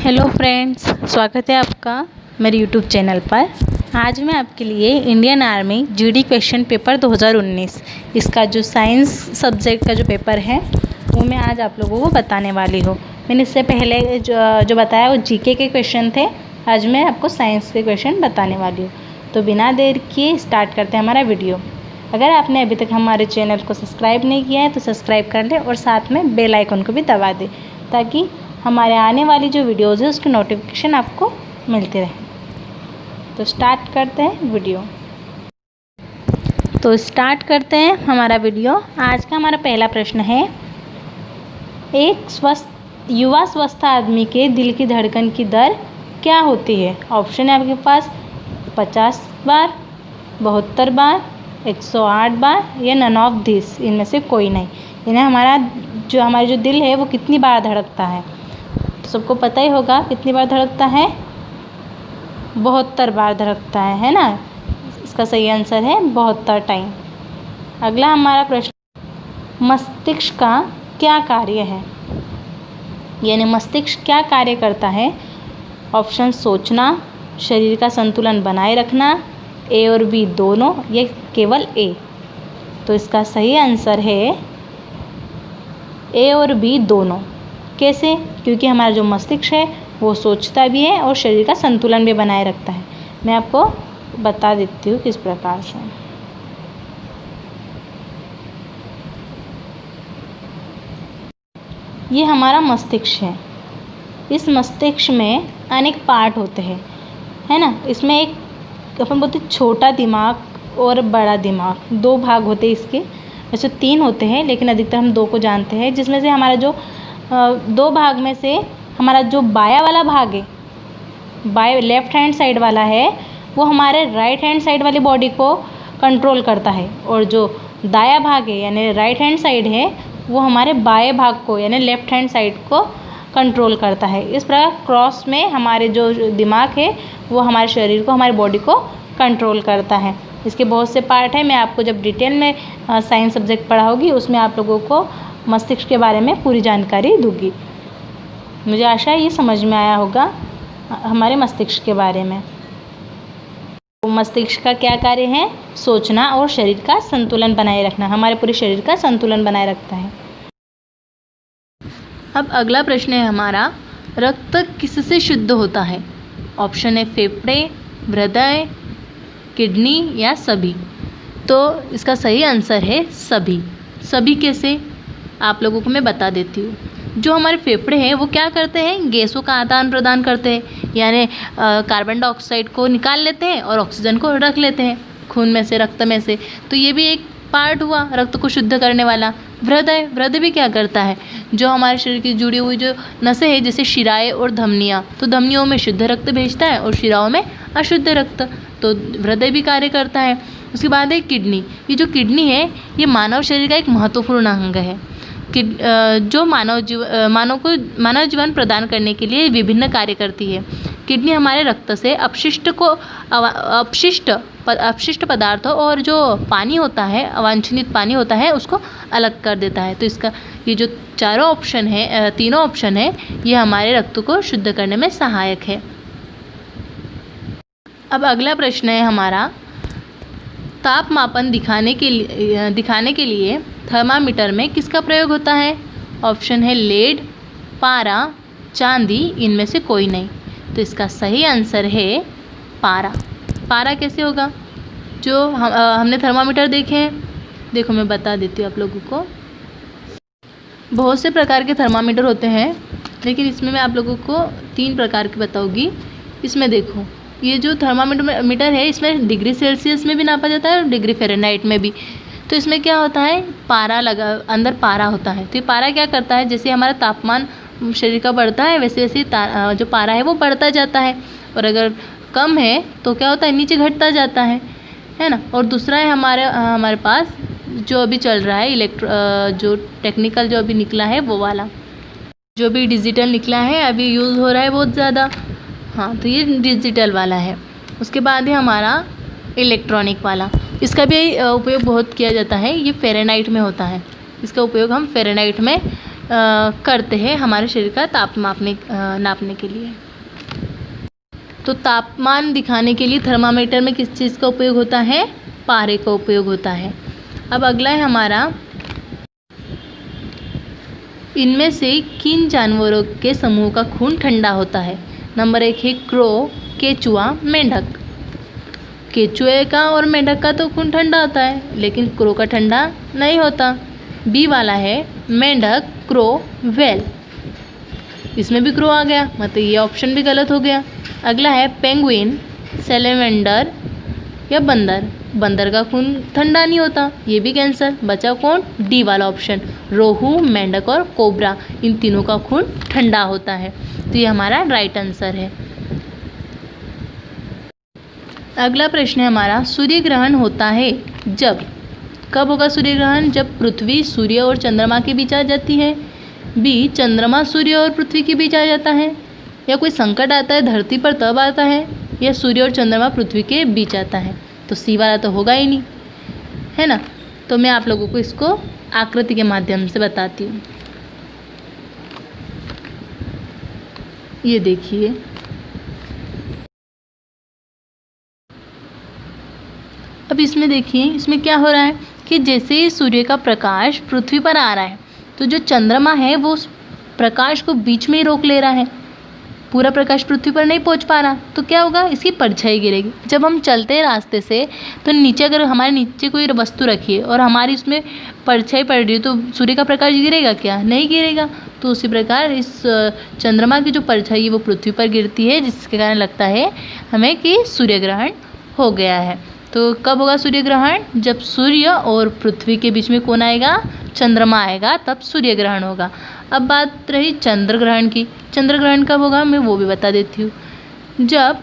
Hello friends, स्वागत है आपका मेरे यूट्यूब चैनल पर। आज मैं आपके लिए Indian army GD question paper 2019 इसका जो साइंस सब्जेक्ट का जो पेपर है वो मैं आज आप लोगों को बताने वाली हूँ। मैंने इससे पहले जो बताया वो जीके के क्वेश्चन थे। आज मैं आपको साइंस के क्वेश्चन बताने वाली हूँ। तो बिना देर किए स्टार्ट करते हैं हमारा वीडियो। अगर आपने अभी तक हमारे चैनल को सब्सक्राइब नहीं किया है तो सब्सक्राइब कर लें और साथ में बेल आइकन को भी दबा दें ताकि हमारे आने वाली जो वीडियोज़ है उसकी नोटिफिकेशन आपको मिलती रहे। तो स्टार्ट करते हैं वीडियो। तो स्टार्ट करते हैं हमारा वीडियो। आज का हमारा पहला प्रश्न है, एक युवा स्वस्थ आदमी के दिल की धड़कन की दर क्या होती है? ऑप्शन है आपके पास 50 बार, 72 बार, 108 बार या नन ऑफ दिस, इनमें से कोई नहीं। यानी हमारा जो दिल है वो कितनी बार धड़कता है? तो सबको पता ही होगा कितनी बार धड़कता है, 72 बार धड़कता है ना। इसका सही आंसर है 72 टाइम। अगला हमारा प्रश्न, मस्तिष्क का क्या कार्य है? यानी मस्तिष्क क्या कार्य करता है? ऑप्शन सोचना, शरीर का संतुलन बनाए रखना, ए और बी दोनों या केवल ए। तो इसका सही आंसर है ए और बी दोनों। कैसे? क्योंकि हमारा जो मस्तिष्क है वो सोचता भी है और शरीर का संतुलन भी बनाए रखता है। मैं आपको बता देती हूँ किस प्रकार से। ये हमारा मस्तिष्क है। इस मस्तिष्क में अनेक पार्ट होते हैं, है ना। इसमें एक अपन बोलते छोटा दिमाग और बड़ा दिमाग, दो भाग होते हैं इसके। वैसे 3 होते हैं लेकिन अधिकतर हम 2 को जानते हैं, जिसमें से हमारा जो 2 भाग में से हमारा जो बाया वाला भाग है, लेफ्ट हैंड साइड वाला है, वो हमारे राइट हैंड साइड वाली बॉडी को कंट्रोल करता है, और जो दाया भाग है यानी राइट हैंड साइड है वो हमारे बाएं भाग को यानी लेफ्ट हैंड साइड को कंट्रोल करता है। इस प्रकार क्रॉस में हमारे जो दिमाग है वो हमारे शरीर को, हमारी बॉडी को कंट्रोल करता है। इसके बहुत से पार्ट हैं। मैं आपको जब डिटेल में साइंस सब्जेक्ट पढ़ाऊँगी उसमें आप लोगों को मस्तिष्क के बारे में पूरी जानकारी दूंगी। मुझे आशा है ये समझ में आया होगा हमारे मस्तिष्क के बारे में। तो मस्तिष्क का क्या कार्य है? सोचना और शरीर का संतुलन बनाए रखना। हमारे पूरे शरीर का संतुलन बनाए रखता है। अब अगला प्रश्न है हमारा, रक्त किससे शुद्ध होता है? ऑप्शन है फेफड़े, हृदय, किडनी या सभी। तो इसका सही आंसर है सभी। सभी कैसे? आप लोगों को मैं बता देती हूँ। जो हमारे फेफड़े हैं वो क्या करते हैं? गैसों का आदान प्रदान करते हैं, यानी कार्बन डाइऑक्साइड को निकाल लेते हैं और ऑक्सीजन को रख लेते हैं खून में से, रक्त में से। तो ये भी एक पार्ट हुआ रक्त को शुद्ध करने वाला। हृदय भी क्या करता है? जो हमारे शरीर की जुड़ी हुई जो नसें हैं जैसे शिराएं और धमनियाँ, तो धमनियों में शुद्ध रक्त भेजता है और शिराओं में अशुद्ध रक्त। तो हृदय भी कार्य करता है। उसके बाद है किडनी। ये जो किडनी है ये मानव शरीर का एक महत्वपूर्ण अंग है। जो मानव जीवन प्रदान करने के लिए विभिन्न कार्य करती है। किडनी हमारे रक्त से अपशिष्ट पदार्थों और जो पानी होता है, अवांछनीय पानी होता है, उसको अलग कर देता है। तो इसका ये जो तीनों ऑप्शन है ये हमारे रक्त को शुद्ध करने में सहायक है। अब अगला प्रश्न है हमारा, तापमापन दिखाने के लिए थर्मामीटर में किसका प्रयोग होता है? ऑप्शन है लेड, पारा, चांदी, इनमें से कोई नहीं। तो इसका सही आंसर है पारा। पारा कैसे होगा? जो हमने थर्मामीटर देखे हैं, देखो मैं बता देती हूँ आप लोगों को। बहुत से प्रकार के थर्मामीटर होते हैं लेकिन इसमें मैं आप लोगों को 3 प्रकार के बताऊँगी। इसमें देखो, ये जो थर्मामीटर है इसमें डिग्री सेल्सियस में भी नापा जाता है और डिग्री फ़ारेनहाइट में भी। तो इसमें क्या होता है? अंदर पारा होता है। तो ये पारा क्या करता है? जैसे हमारा तापमान शरीर का बढ़ता है वैसे वैसे जो पारा है वो बढ़ता जाता है, और अगर कम है तो क्या होता है? नीचे घटता जाता है ना। और दूसरा है हमारे पास जो अभी चल रहा है जो टेक्निकल जो अभी निकला है वो वाला, जो भी डिजिटल निकला है अभी यूज़ हो रहा है बहुत ज़्यादा। हाँ, तो ये डिजिटल वाला है। उसके बाद है हमारा इलेक्ट्रॉनिक वाला। इसका भी उपयोग बहुत किया जाता है। ये फ़ारेनहाइट में होता है। इसका उपयोग हम फ़ारेनहाइट में करते हैं हमारे शरीर का नापने के लिए। तो तापमान दिखाने के लिए थर्मामीटर में किस चीज़ का उपयोग होता है? पारे का उपयोग होता है। अब अगला है हमारा, इनमें से किन जानवरों के समूह का खून ठंडा होता है? नंबर 1 है क्रो, केचुआ, मेंढक। केचुए का और मेंढक का तो खून ठंडा होता है, लेकिन क्रो का ठंडा नहीं होता। बी वाला है मेंढक, क्रो, व्हेल। इसमें भी क्रो आ गया, मतलब ये ऑप्शन भी गलत हो गया। अगला है पेंगुइन, सैलेमेंडर या बंदर। बंदर का खून ठंडा नहीं होता, ये भी कैंसर। बचा कौन? डी वाला ऑप्शन, रोहू, मेंढक और कोबरा। इन तीनों का खून ठंडा होता है, तो ये हमारा राइट आंसर है। अगला प्रश्न है हमारा, सूर्य ग्रहण होता है जब? कब होगा सूर्य ग्रहण? जब पृथ्वी सूर्य और चंद्रमा के बीच आ जाती है। बी, चंद्रमा सूर्य और पृथ्वी के बीच आ जाता है। या कोई संकट आता है धरती पर तब आता है। या सूर्य और चंद्रमा पृथ्वी के बीच आता है। तो सी वाला तो होगा ही नहीं, है ना। तो मैं आप लोगों को इसको आकृति के माध्यम से बताती हूँ। ये देखिए, अब इसमें देखिए, इसमें क्या हो रहा है कि जैसे सूर्य का प्रकाश पृथ्वी पर आ रहा है, तो जो चंद्रमा है वो उस प्रकाश को बीच में ही रोक ले रहा है। पूरा प्रकाश पृथ्वी पर नहीं पहुंच पा रहा, तो क्या होगा? इसकी परछाई गिरेगी। जब हम चलते हैं रास्ते से, तो नीचे अगर हमारे नीचे कोई वस्तु रखी है और हमारी उसमें परछाई पड़ रही है, तो सूर्य का प्रकाश गिरेगा क्या? नहीं गिरेगा। तो उसी प्रकार इस चंद्रमा की जो परछाई है वो पृथ्वी पर गिरती है, जिसके कारण लगता है हमें कि सूर्य ग्रहण हो गया है। तो कब होगा सूर्य ग्रहण? जब सूर्य और पृथ्वी के बीच में कौन आएगा? चंद्रमा आएगा, तब सूर्य ग्रहण होगा। अब बात रही चंद्र ग्रहण की। चंद्र ग्रहण कब होगा, मैं वो भी बता देती हूँ। जब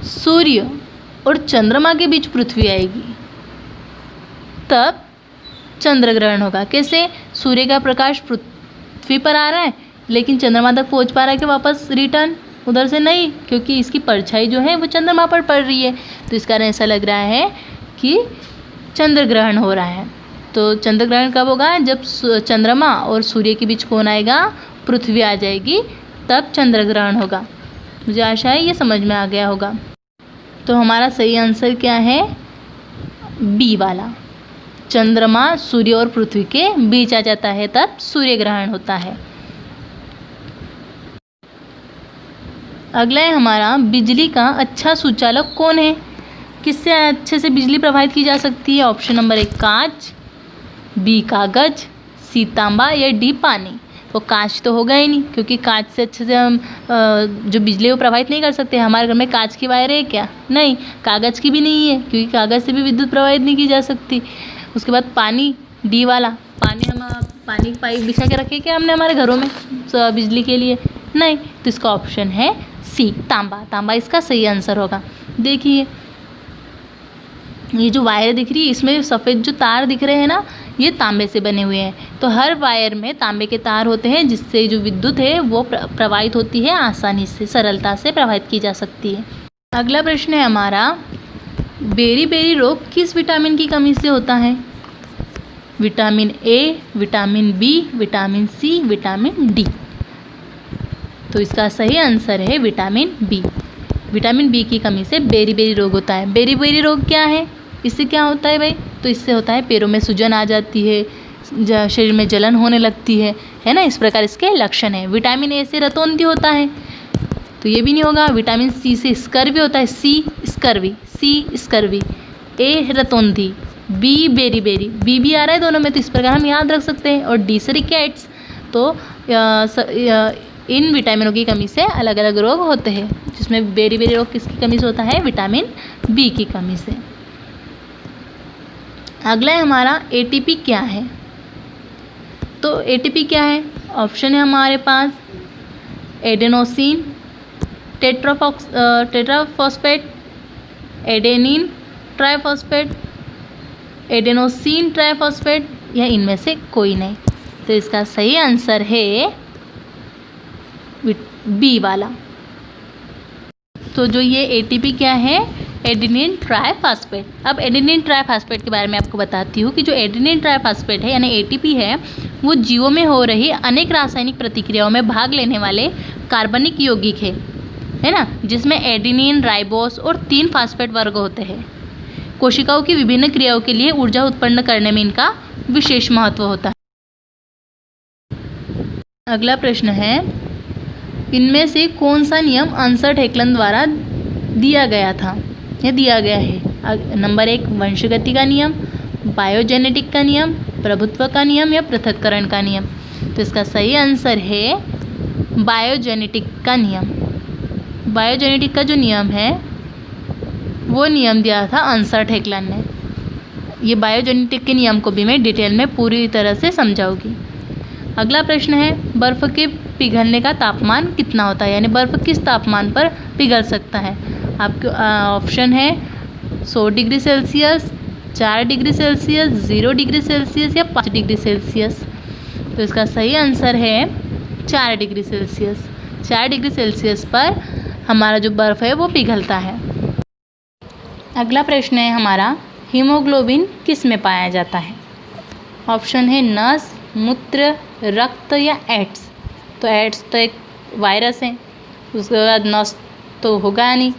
सूर्य और चंद्रमा के बीच पृथ्वी आएगी, तब चंद्र ग्रहण होगा। कैसे? सूर्य का प्रकाश पृथ्वी पर आ रहा है, लेकिन चंद्रमा तक पहुँच पा रहा है कि वापस रिटर्न? उधर से नहीं, क्योंकि इसकी परछाई जो है वो चंद्रमा पर पड़ रही है। तो इस कारण ऐसा लग रहा है कि चंद्र ग्रहण हो रहा है। तो चंद्र ग्रहण कब होगा? जब चंद्रमा और सूर्य के बीच कौन आएगा? पृथ्वी आ जाएगी, तब चंद्र ग्रहण होगा। मुझे आशा है ये समझ में आ गया होगा। तो हमारा सही आंसर क्या है? बी वाला, चंद्रमा सूर्य और पृथ्वी के बीच आ जाता है, तब सूर्य ग्रहण होता है। अगला है हमारा, बिजली का अच्छा सुचालक कौन है? किससे अच्छे से बिजली प्रवाहित की जा सकती है? ऑप्शन नंबर 1 कांच, बी कागज, सी तांबा या डी पानी। तो कांच तो होगा ही नहीं, क्योंकि कांच से अच्छे से हम जो बिजली वो प्रवाहित नहीं कर सकते। हमारे घर में कांच की वायर है क्या? नहीं। कागज़ की भी नहीं है, क्योंकि कागज़ से भी विद्युत प्रवाहित नहीं की जा सकती। उसके बाद पानी, डी वाला। पानी, हम पानी की पाइप बिछा के रखे क्या हमने हमारे घरों में बिजली के लिए? नहीं। तो इसका ऑप्शन है सी तांबा। तांबा इसका सही आंसर होगा। देखिए, ये जो वायर दिख रही है, इसमें सफ़ेद जो तार दिख रहे हैं ना, ये तांबे से बने हुए हैं। तो हर वायर में तांबे के तार होते हैं, जिससे जो विद्युत है वो प्रवाहित होती है, आसानी से, सरलता से प्रवाहित की जा सकती है। अगला प्रश्न है हमारा, बेरी-बेरी रोग किस विटामिन की कमी से होता है? Vitamin A, vitamin B, vitamin C, vitamin D. तो इसका सही आंसर है विटामिन बी। विटामिन बी की कमी से बेरी-बेरी रोग होता है। बेरी-बेरी रोग क्या है? इससे क्या होता है भाई? तो इससे होता है पैरों में सूजन आ जाती है, शरीर में जलन होने लगती है ना। इस प्रकार इसके लक्षण है। विटामिन ए से रतौंधी होता है, तो ये भी नहीं होगा। विटामिन सी से स्कर्वी होता है, सी स्कर्वी, ए रतौंधी, बी बेरी-बेरी, बी भी आ रहा है दोनों में, तो इस प्रकार हम याद रख सकते हैं। और डी से रिकेट्स। तो इन विटामिनों की कमी से अलग अलग रोग होते हैं, जिसमें बेरी-बेरी रोग किसकी कमी से होता है? विटामिन बी की कमी से। अगला है हमारा, एटीपी क्या है? तो एटीपी क्या है? ऑप्शन है हमारे पास adenosine tetraphosphate, adenine triphosphate, adenosine triphosphate, या इनमें से कोई नहीं। तो इसका सही आंसर है बी वाला। तो जो ये एटीपी क्या है? Adenine triphosphate. अब एडेनिन ट्राइफॉस्फेट के बारे में आपको बताती हूँ कि जो एडेनिन ट्राइफॉस्फेट है यानी एटीपी है, वो जीवों में हो रही अनेक रासायनिक प्रतिक्रियाओं में भाग लेने वाले कार्बनिक यौगिक है ना, जिसमें एडेनिन, राइबोस और 3 फास्फेट वर्ग होते हैं। कोशिकाओं की विभिन्न क्रियाओं के लिए ऊर्जा उत्पन्न करने में इनका विशेष महत्व होता है। अगला प्रश्न है, इनमें से कौन सा नियम अर्नस्ट हैकलन द्वारा दिया गया था या दिया गया है? नंबर 1 वंशगति का नियम, बायोजेनेटिक का नियम, प्रभुत्व का नियम या पृथक्करण का नियम। तो इसका सही आंसर है बायोजेनेटिक का नियम। बायोजेनेटिक का जो नियम है वो नियम दिया था अर्नस्ट हैकलन ने। ये बायोजेनेटिक के नियम को भी मैं डिटेल में पूरी तरह से समझाऊंगी। अगला प्रश्न है, बर्फ़ के पिघलने का तापमान कितना होता है, यानी बर्फ़ किस तापमान पर पिघल सकता है? आपके ऑप्शन है 100 degree Celsius, 4 degree Celsius, 0 degree Celsius या 5 डिग्री सेल्सियस। तो इसका सही आंसर है 4 डिग्री सेल्सियस। 4 डिग्री सेल्सियस पर हमारा जो बर्फ़ है वो पिघलता है। अगला प्रश्न है हमारा, हीमोग्लोबिन किस में पाया जाता है? ऑप्शन है नस, मूत्र, रक्त या एड्स। तो एड्स तो एक वायरस है, उसके बाद नस तो होगा नहीं,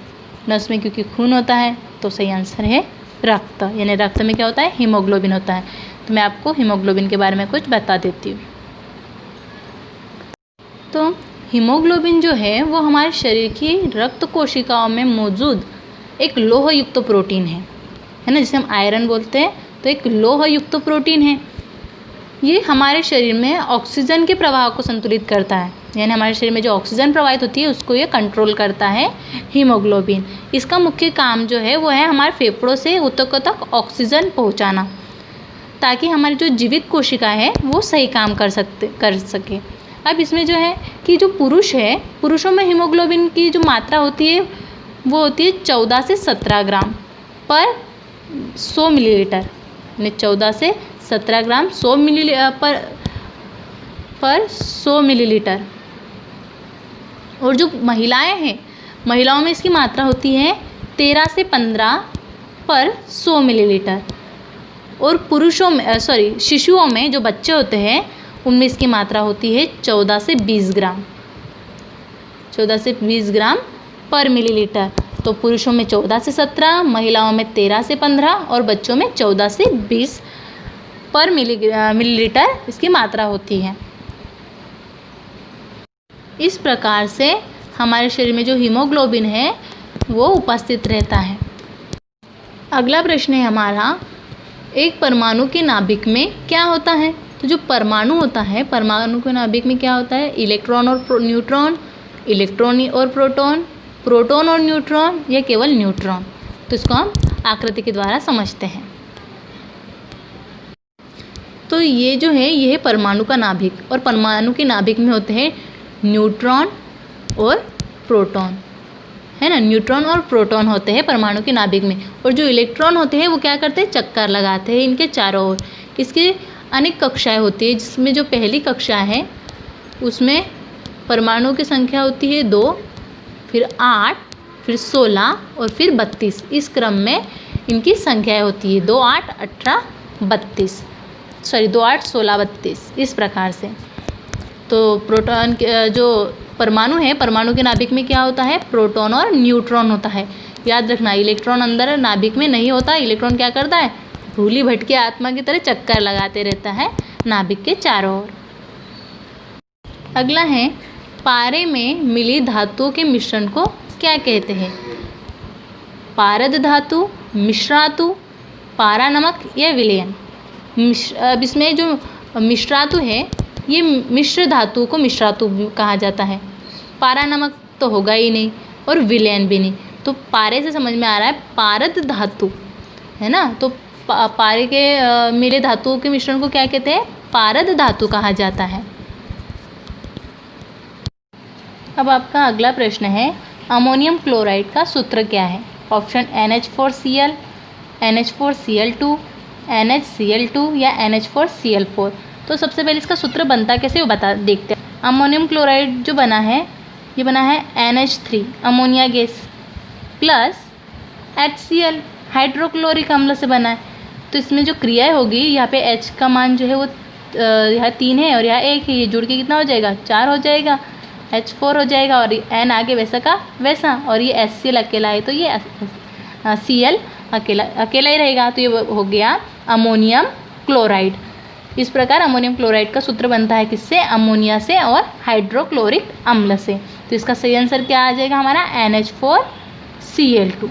नस में क्योंकि खून होता है, तो सही आंसर है रक्त, यानी रक्त में क्या होता है? हीमोग्लोबिन होता है। तो मैं आपको हीमोग्लोबिन के बारे में कुछ बता देती हूँ। तो हीमोग्लोबिन जो है वो हमारे शरीर की रक्त कोशिकाओं में मौजूद एक लोह युक्त प्रोटीन है ना, जिसे हम आयरन बोलते हैं। तो एक लोह युक्त प्रोटीन है। ये हमारे शरीर में ऑक्सीजन के प्रवाह को संतुलित करता है, यानी हमारे शरीर में जो ऑक्सीजन प्रवाहित होती है उसको ये कंट्रोल करता है हीमोग्लोबिन। इसका मुख्य काम जो है वो है हमारे फेफड़ों से ऊतकों तक ऑक्सीजन पहुंचाना, ताकि हमारी जो जीवित कोशिका है वो सही काम कर सके। अब इसमें जो है कि जो पुरुष है, पुरुषों में हीमोग्लोबिन की जो मात्रा होती है वो होती है 14 से 17 ग्राम पर 100 मिलीलीटर, यानी 14 से 17 ग्राम 100 मिली पर 100 मिलीलीटर। और जो महिलाएं हैं, महिलाओं में इसकी मात्रा होती है 13 से 15 पर 100 मिलीलीटर। और पुरुषों में शिशुओं में जो बच्चे होते हैं उनमें इसकी मात्रा होती है 14 से 20 ग्राम, 14 से 20 ग्राम पर मिलीलीटर। तो पुरुषों में 14 से 17, महिलाओं में 13 से 15 और बच्चों में 14 से 20 पर मिलीलीटर इसकी मात्रा होती है। इस प्रकार से हमारे शरीर में जो हीमोग्लोबिन है वो उपस्थित रहता है। अगला प्रश्न है हमारा, एक परमाणु के नाभिक में क्या होता है? तो जो परमाणु होता है, परमाणु के नाभिक में क्या होता है? इलेक्ट्रॉन और न्यूट्रॉन, इलेक्ट्रॉन और प्रोटॉन, प्रोटॉन और न्यूट्रॉन या केवल न्यूट्रॉन। तो इसको हम आकृति के द्वारा समझते हैं। तो ये जो है ये है परमाणु का नाभिक, और परमाणु के नाभिक में होते हैं न्यूट्रॉन और प्रोटॉन, है ना। न्यूट्रॉन और प्रोटॉन होते हैं परमाणु के नाभिक में। और जो इलेक्ट्रॉन होते हैं वो क्या करते हैं? चक्कर लगाते हैं इनके चारों ओर। इसके अनेक कक्षाएं होती है, जिसमें जो पहली कक्षा है उसमें परमाणु की संख्या होती है 2, फिर 8, फिर 16 और फिर 32। इस क्रम में इनकी संख्याएं होती है 2, 8, 18, 32, 2, 8, 16, 32, इस प्रकार से। तो प्रोटॉन जो परमाणु है, परमाणु के नाभिक में क्या होता है? प्रोटॉन और न्यूट्रॉन होता है। याद रखना, इलेक्ट्रॉन अंदर नाभिक में नहीं होता। इलेक्ट्रॉन क्या करता है? भूली भटकी आत्मा की तरह चक्कर लगाते रहता है नाभिक के चारों ओर। अगला है, पारे में मिली धातुओं के मिश्रण को क्या कहते हैं? पारद धातु, मिश्रातु, पारा नमक या विलयन। अब इसमें जो मिश्रातु है ये मिश्र धातु को मिश्रातु कहा जाता है। पारा नमक तो होगा ही नहीं और विलयन भी नहीं। तो पारे से समझ में आ रहा है पारद धातु, है ना। तो पारे के मिले धातुओं के मिश्रण को क्या कहते हैं? पारद धातु कहा जाता है। अब आपका अगला प्रश्न है, अमोनियम क्लोराइड का सूत्र क्या है? ऑप्शन NH4Cl, NH4Cl2, NaCl2 या NH4Cl4। तो सबसे पहले इसका सूत्र बनता कैसे वो देखते हैं। अमोनियम क्लोराइड जो बना है ये बना है NH3 ammonia gas plus HCl hydrochloric अम्ल से बना है। तो इसमें जो क्रिया होगी, यहाँ पे H का मान जो है वो यहाँ 3 है और यहाँ 1 है, ये जुड़ के कितना हो जाएगा 4 हो जाएगा, H4 हो जाएगा और N आगे वैसा का वैसा, और ये HCl अकेला है तो ये Cl अकेला ही रहेगा, तो ये हो गया अमोनियम क्लोराइड। इस प्रकार अमोनियम क्लोराइड का सूत्र बनता है किससे, अमोनिया से और हाइड्रोक्लोरिक अम्ल से। तो इसका सही आंसर क्या आ जाएगा हमारा NH4Cl2।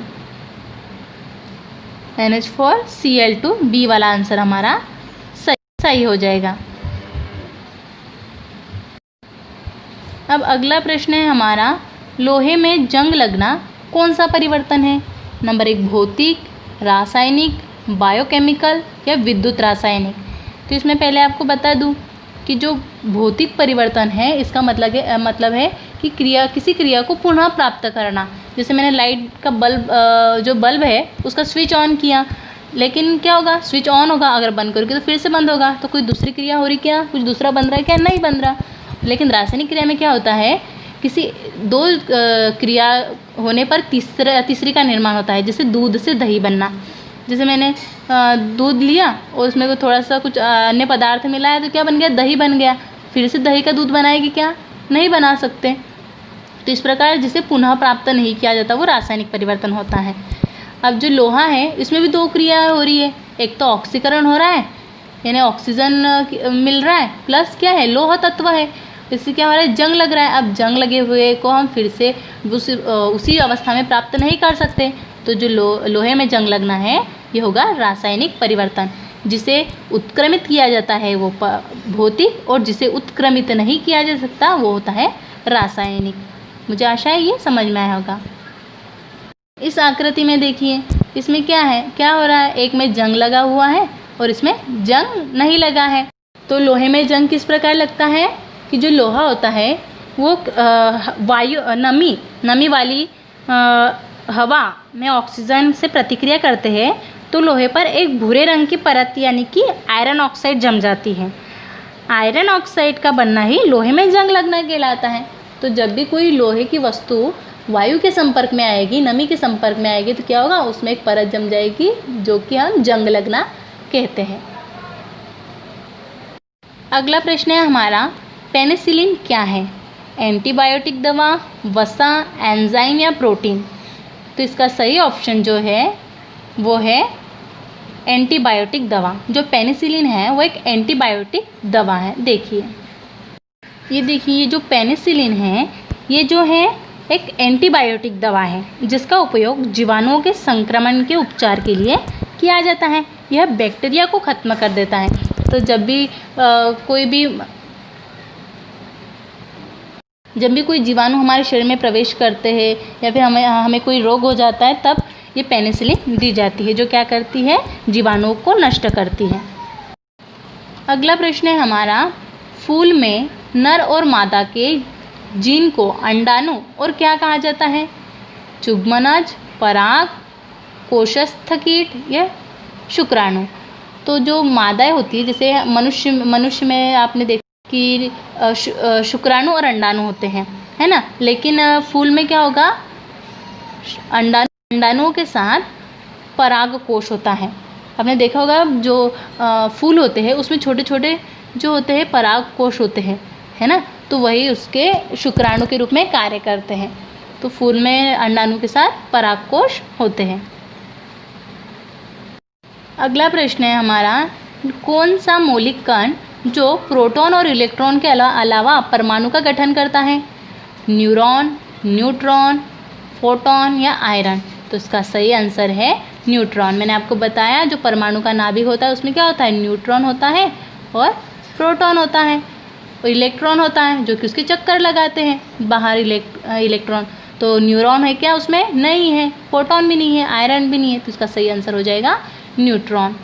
NH4Cl2 बी वाला आंसर हमारा सही हो जाएगा। अब अगला प्रश्न है हमारा, लोहे में जंग लगना कौन सा परिवर्तन है। नंबर 1 भौतिक, रासायनिक, बायोकेमिकल या विद्युत रासायनिक। तो इसमें पहले आपको बता दूं कि जो भौतिक परिवर्तन है इसका मतलब है कि किसी क्रिया को पुनः प्राप्त करना। जैसे मैंने लाइट का जो बल्ब है उसका स्विच ऑन किया, लेकिन क्या होगा, स्विच ऑन होगा, अगर बंद करोगे तो फिर से बंद होगा, तो कोई दूसरी क्रिया हो रही क्या, कुछ दूसरा बन रहा है क्या, नहीं बन रहा। लेकिन रासायनिक क्रिया में क्या होता है, किसी 2 क्रिया होने पर तीसरी का निर्माण होता है। जैसे दूध से दही बनना, जैसे मैंने दूध लिया और उसमें थोड़ा सा कुछ अन्य पदार्थ मिला है तो क्या बन गया, दही बन गया। फिर से दही का दूध बनाएगी क्या, नहीं बना सकते। तो इस प्रकार जिसे पुनः प्राप्त नहीं किया जाता वो रासायनिक परिवर्तन होता है। अब जो लोहा है इसमें भी 2 क्रिया हो रही है, एक तो ऑक्सीकरण हो रहा है यानी ऑक्सीजन मिल रहा है, प्लस क्या है लोहा तत्व है, इससे क्या हो रहा है, जंग लग रहा है। अब जंग लगे हुए को हम फिर से उसी अवस्था में प्राप्त नहीं कर सकते, तो जो लोहे में जंग लगना है ये होगा रासायनिक परिवर्तन। जिसे उत्क्रमित किया जाता है वो भौतिक, और जिसे उत्क्रमित नहीं किया जा सकता वो होता है रासायनिक। मुझे आशा है ये समझ में आया होगा। इस आकृति में देखिए, इसमें क्या है, क्या हो रहा है, एक में जंग लगा हुआ है और इसमें जंग नहीं लगा है। तो लोहे में जंग किस प्रकार लगता है कि जो लोहा होता है वो नमी वाली हवा में ऑक्सीजन से प्रतिक्रिया करते हैं तो लोहे पर एक भूरे रंग की परत यानी कि आयरन ऑक्साइड जम जाती है। आयरन ऑक्साइड का बनना ही लोहे में जंग लगना कहलाता है। तो जब भी कोई लोहे की वस्तु वायु के संपर्क में आएगी, नमी के संपर्क में आएगी, तो क्या होगा, उसमें एक परत जम जाएगी जो कि हम जंग लगना कहते हैं। अगला प्रश्न है हमारा, पेनिसिलिन क्या है, एंटीबायोटिक दवा, वसा, एंजाइम या प्रोटीन। तो इसका सही ऑप्शन जो है वो है एंटीबायोटिक दवा। जो पेनिसिलिन है वो एक एंटीबायोटिक दवा है। देखिए ये जो पेनिसिलिन है ये जो है एक एंटीबायोटिक दवा है जिसका उपयोग जीवाणुओं के संक्रमण के उपचार के लिए किया जाता है। यह बैक्टीरिया को ख़त्म कर देता है। तो जब भी कोई जीवाणु हमारे शरीर में प्रवेश करते हैं या फिर हमें कोई रोग हो जाता है तब ये पेनिसिलिन दी जाती है, जो क्या करती है, जीवाणुओं को नष्ट करती है। अगला प्रश्न है हमारा, फूल में नर और मादा के जीन को अंडाणु और क्या कहा जाता है, जुग्मनज, पराग, कोशस्थ कीट या शुक्राणु। तो जो मादाएं होती है, जैसे मनुष्य में आपने देखा कि शुक्राणु और अंडाणु होते हैं, है ना। लेकिन फूल में क्या होगा, अंडाणुओं के साथ पराग कोश होता है। आपने देखा होगा जो फूल होते हैं उसमें छोटे छोटे जो होते हैं पराग कोश होते हैं, है ना। तो वही उसके शुक्राणु के रूप में कार्य करते हैं। तो फूल में अंडाणु के साथ पराग कोश होते हैं। अगला प्रश्न है हमारा, कौन सा मौलिक कण जो प्रोटॉन और इलेक्ट्रॉन के अलावा परमाणु का गठन करता है, न्यूरॉन, न्यूट्रॉन, फोटॉन या आयरन। तो इसका सही आंसर है न्यूट्रॉन। मैंने आपको बताया जो परमाणु का नाभिक होता है उसमें क्या होता है, न्यूट्रॉन होता है और प्रोटॉन होता है, और इलेक्ट्रॉन होता है जो कि उसके चक्कर लगाते हैं बाहर इलेक्ट्रॉन। तो न्यूरॉन है क्या, उसमें नहीं है, प्रोटॉन भी नहीं है, आयरन भी नहीं है। तो इसका सही आंसर हो जाएगा न्यूट्रॉन।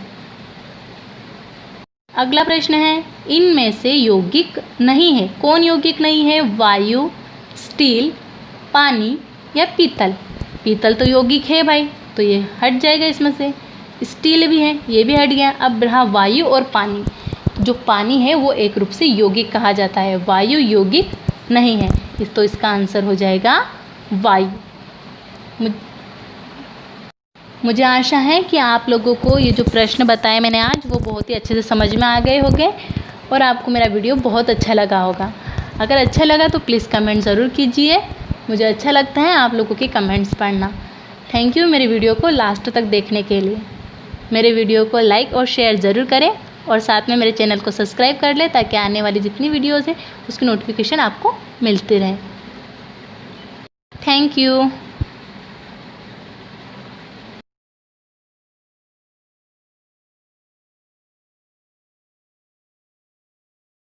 अगला प्रश्न है, इनमें से यौगिक नहीं है, कौन यौगिक नहीं है, वायु, स्टील, पानी या पीतल। पीतल तो यौगिक है भाई, तो ये हट जाएगा इसमें से। स्टील भी है, ये भी हट गया। अब रहा वायु और पानी। जो पानी है वो एक रूप से यौगिक कहा जाता है, वायु यौगिक नहीं है, तो इसका आंसर हो जाएगा वायु। मुझे आशा है कि आप लोगों को ये जो प्रश्न बताए मैंने आज वो बहुत ही अच्छे से समझ में आ गए होंगे और आपको मेरा वीडियो बहुत अच्छा लगा होगा। अगर अच्छा लगा तो प्लीज़ कमेंट ज़रूर कीजिए। मुझे अच्छा लगता है आप लोगों के कमेंट्स पढ़ना। थैंक यू मेरे वीडियो को लास्ट तक देखने के लिए। मेरे वीडियो को लाइक और शेयर ज़रूर करें और साथ में मेरे चैनल को सब्सक्राइब कर लें ताकि आने वाली जितनी वीडियोज़ है उसकी नोटिफिकेशन आपको मिलती रहे। Thank you.